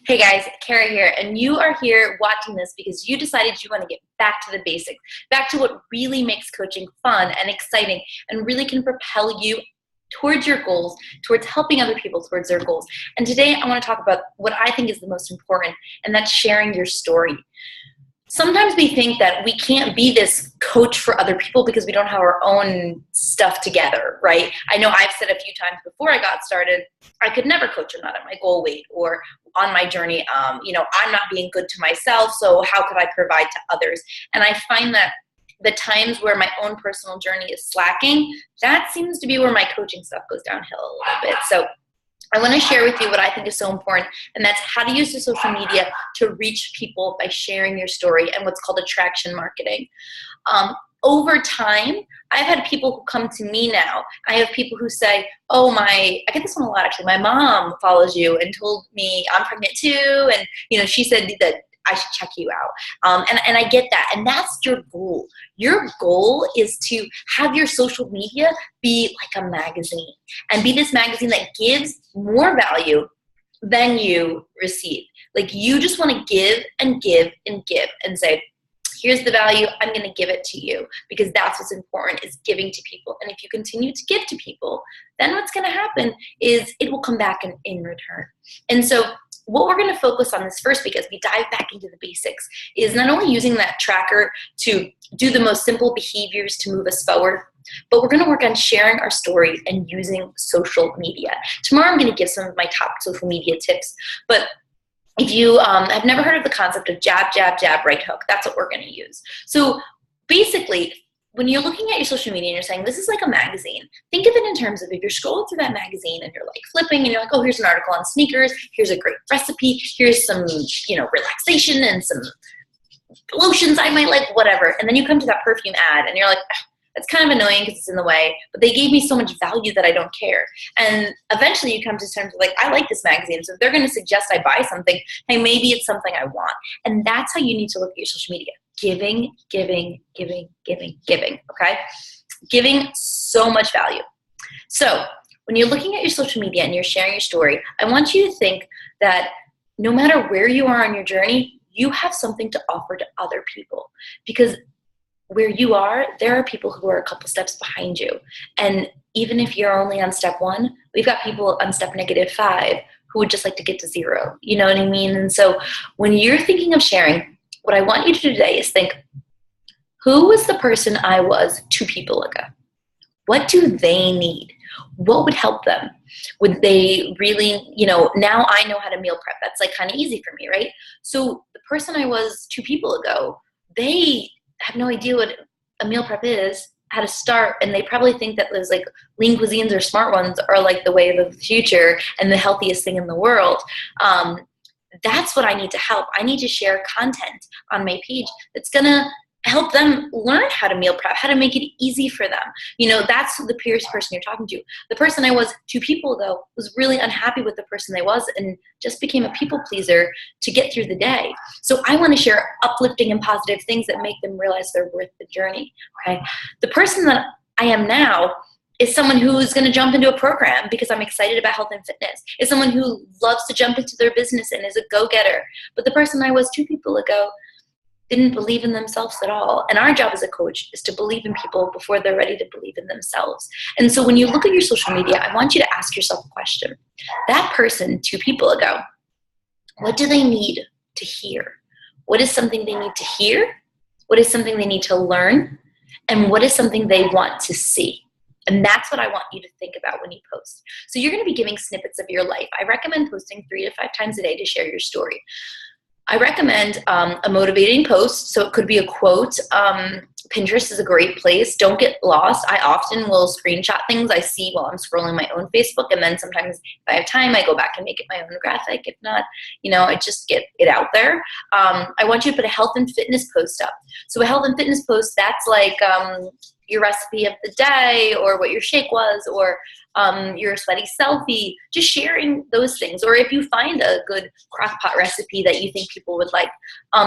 Hey guys, Kara here, and you are here watching this because you decided you want to get back to the basics, back to what really makes coaching fun and exciting and really can propel you towards your goals, towards helping other people towards their goals. And today I want to talk about what I think is the most important, and that's sharing your story. Sometimes we think that we can't be this coach for other people because we don't have our own stuff together, right? I know I've said a few times before I got started, I could never coach I'm not at my goal weight or on my journey. I'm not being good to myself, so how could I provide to others? And I find that the times where my own personal journey is slacking, that seems to be where my coaching stuff goes downhill a little bit. So I want to share with you what I think is so important, and that's how to use the social media to reach people by sharing your story and what's called attraction marketing. Over time, I've had people who come to me now. I have people who say, I get this one a lot actually, my mom follows you and told me I'm pregnant too, and she said that I should check you out. And I get that. And that's your goal. Your goal is to have your social media be like a magazine and be this magazine that gives more value than you receive. Like you just want to give and give and give and say, here's the value, I'm going to give it to you, because that's what's important, is giving to people. And if you continue to give to people, then what's going to happen is it will come back in return. And so what we're going to focus on this first, because we dive back into the basics, is not only using that tracker to do the most simple behaviors to move us forward, but we're going to work on sharing our story and using social media. Tomorrow I'm going to give some of my top social media tips, but if you have never heard of the concept of jab, jab, jab, right hook, that's what we're going to use. So basically, when you're looking at your social media and you're saying, this is like a magazine, think of it in terms of if you're scrolling through that magazine and you're like flipping and you're like, oh, here's an article on sneakers, here's a great recipe, here's some, relaxation and some lotions I might like, whatever. And then you come to that perfume ad and you're like, that's kind of annoying because it's in the way, but they gave me so much value that I don't care. And eventually you come to terms of like, I like this magazine, so if they're going to suggest I buy something, hey, maybe it's something I want. And that's how you need to look at your social media. Giving, giving, giving, giving, giving, okay? Giving so much value. So when you're looking at your social media and you're sharing your story, I want you to think that no matter where you are on your journey, you have something to offer to other people, because where you are, there are people who are a couple steps behind you. And even if you're only on step 1, we've got people on step -5 who would just like to get to 0. You know what I mean? And so when you're thinking of sharing, what I want you to do today is think, who was the person I was 2 people ago? What do they need? What would help them? Would they really, now I know how to meal prep. That's like kind of easy for me, right? So the person I was 2 people ago, they have no idea what a meal prep is, how to start, and they probably think that those like lean cuisines or smart ones are like the way of the future and the healthiest thing in the world. That's what I need to help. I need to share content on my page that's gonna help them learn how to meal prep, how to make it easy for them. That's the person you're talking to. The person I was 2 people ago was really unhappy with the person they was and just became a people pleaser to get through the day. So I want to share uplifting and positive things that make them realize they're worth the journey, okay? The person that I am now is someone who is going to jump into a program because I'm excited about health and fitness. Is someone who loves to jump into their business and is a go-getter. But the person I was 2 people ago didn't believe in themselves at all. And our job as a coach is to believe in people before they're ready to believe in themselves. And so when you look at your social media, I want you to ask yourself a question. That person 2 people ago, what do they need to hear? What is something they need to hear? What is something they need to learn? And what is something they want to see? And that's what I want you to think about when you post. So you're going to be giving snippets of your life. I recommend posting 3 to 5 times a day to share your story. I recommend a motivating post, so it could be a quote. Pinterest is a great place. Don't get lost. I often will screenshot things I see while I'm scrolling my own Facebook, and then sometimes if I have time, I go back and make it my own graphic. If not, I just get it out there. I want you to put a health and fitness post up. So a health and fitness post, that's like your recipe of the day, or what your shake was, or your sweaty selfie, just sharing those things. Or if you find a good crock pot recipe that you think people would like,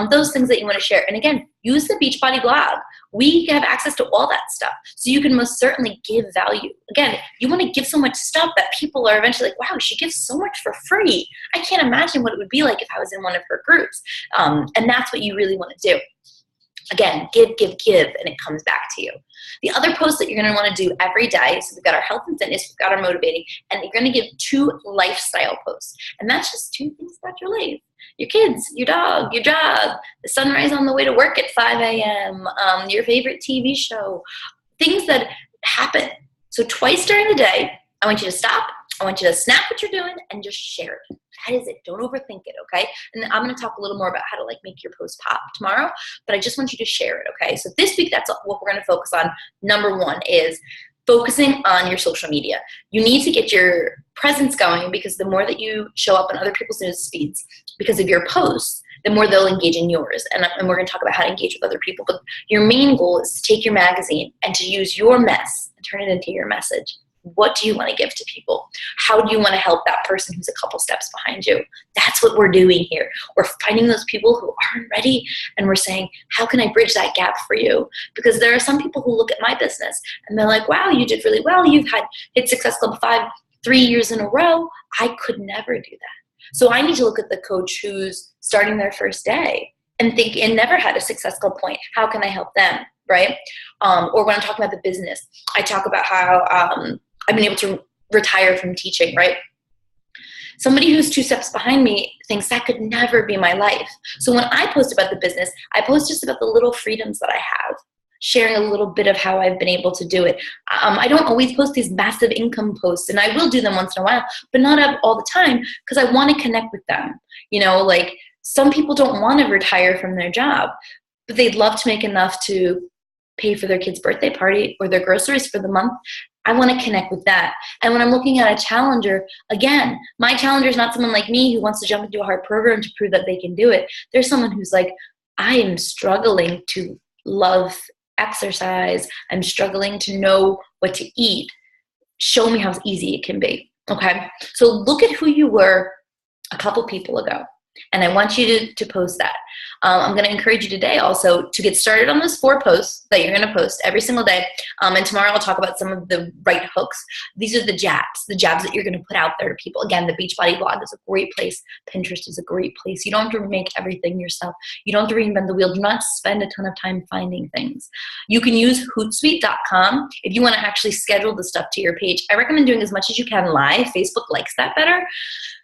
those things that you want to share. And again, use the Beachbody blog. We have access to all that stuff, so you can most certainly give value. Again, you want to give so much stuff that people are eventually like, wow, she gives so much for free. I can't imagine what it would be like if I was in one of her groups. And that's what you really want to do. Again, give, and it comes back to you. The other post that you're going to want to do every day, so we've got our health and fitness, we've got our motivating, and you're going to give 2 lifestyle posts. And that's just 2 things about your life. Your kids, your dog, your job, the sunrise on the way to work at 5 a.m., your favorite TV show, things that happen. So twice during the day, I want you to stop, I want you to snap what you're doing and just share it. That is it. Don't overthink it, okay? And I'm going to talk a little more about how to like make your post pop tomorrow, but I just want you to share it, okay? So this week, that's what we're going to focus on. Number 1 is focusing on your social media. You need to get your presence going, because the more that you show up on other people's news feeds because of your posts, the more they'll engage in yours. And we're going to talk about how to engage with other people. But your main goal is to take your magazine and to use your mess and turn it into your message. What do you want to give to people? How do you want to help that person who's a couple steps behind you? That's what we're doing here. We're finding those people who aren't ready, and we're saying, how can I bridge that gap for you? Because there are some people who look at my business and they're like, wow, you did really well. You've hit Success Club 3 years in a row. I could never do that. So I need to look at the coach who's starting their first day and think, and never had a Success Club point. How can I help them? Right? Or when I'm talking about the business, I talk about how I've been able to retire from teaching, right? Somebody who's 2 steps behind me thinks that could never be my life. So when I post about the business, I post just about the little freedoms that I have, sharing a little bit of how I've been able to do it. I don't always post these massive income posts, and I will do them once in a while, but not all the time, because I want to connect with them. You know, like some people don't want to retire from their job, but they'd love to make enough to pay for their kid's birthday party or their groceries for the month. I want to connect with that. And when I'm looking at a challenger, again, my challenger is not someone like me who wants to jump into a hard program to prove that they can do it. There's someone who's like, I am struggling to love exercise. I'm struggling to know what to eat. Show me how easy it can be. Okay. So look at who you were a couple people ago. And I want you to post that. I'm going to encourage you today also to get started on those 4 posts that you're going to post every single day. And tomorrow I'll talk about some of the right hooks. These are the jabs that you're going to put out there to people. Again, the Beachbody blog is a great place. Pinterest is a great place. You don't have to make everything yourself. You don't have to reinvent the wheel. Do not spend a ton of time finding things. You can use Hootsuite.com if you want to actually schedule the stuff to your page. I recommend doing as much as you can live. Facebook likes that better.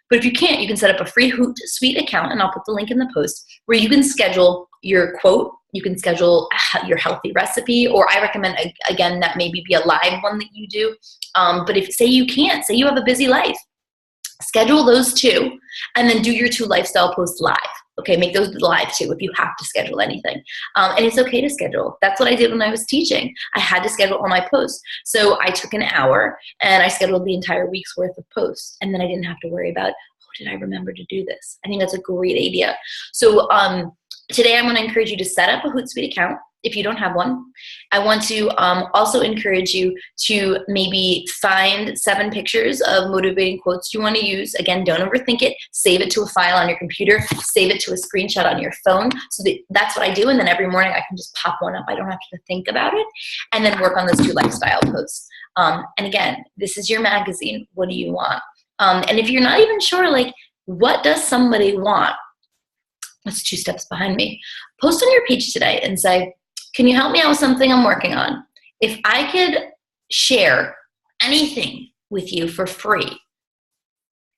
But if you can't, you can set up a free Hootsuite account, and I'll put the link in the post, where you can schedule your quote, you can schedule your healthy recipe, or I recommend, again, that maybe be a live one that you do. But if, say you can't, say you have a busy life, schedule those 2, and then do your 2 lifestyle posts live. Okay, make those live too if you have to schedule anything. And it's okay to schedule. That's what I did when I was teaching. I had to schedule all my posts. So I took an hour and I scheduled the entire week's worth of posts. And then I didn't have to worry about, oh, did I remember to do this? I think that's a great idea. So today I'm going to encourage you to set up a Hootsuite account if you don't have one. I want to also encourage you to maybe find 7 pictures of motivating quotes you want to use. Again, don't overthink it. Save it to a file on your computer. Save it to a screenshot on your phone. So that's what I do. And then every morning I can just pop one up. I don't have to think about it. And then work on those 2 lifestyle posts. And again, this is your magazine. What do you want? And if you're not even sure, like, what does somebody want? That's 2 steps behind me. Post on your page today and say, can you help me out with something I'm working on? If I could share anything with you for free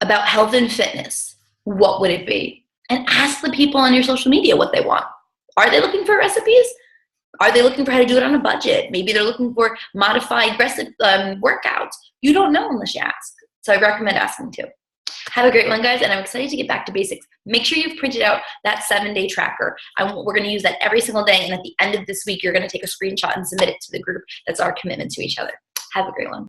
about health and fitness, what would it be? And ask the people on your social media what they want. Are they looking for recipes? Are they looking for how to do it on a budget? Maybe they're looking for modified workouts. You don't know unless you ask. So I recommend asking too. Have a great one, guys, and I'm excited to get back to basics. Make sure you've printed out that 7-day tracker. We're going to use that every single day, and at the end of this week, you're going to take a screenshot and submit it to the group. That's our commitment to each other. Have a great one.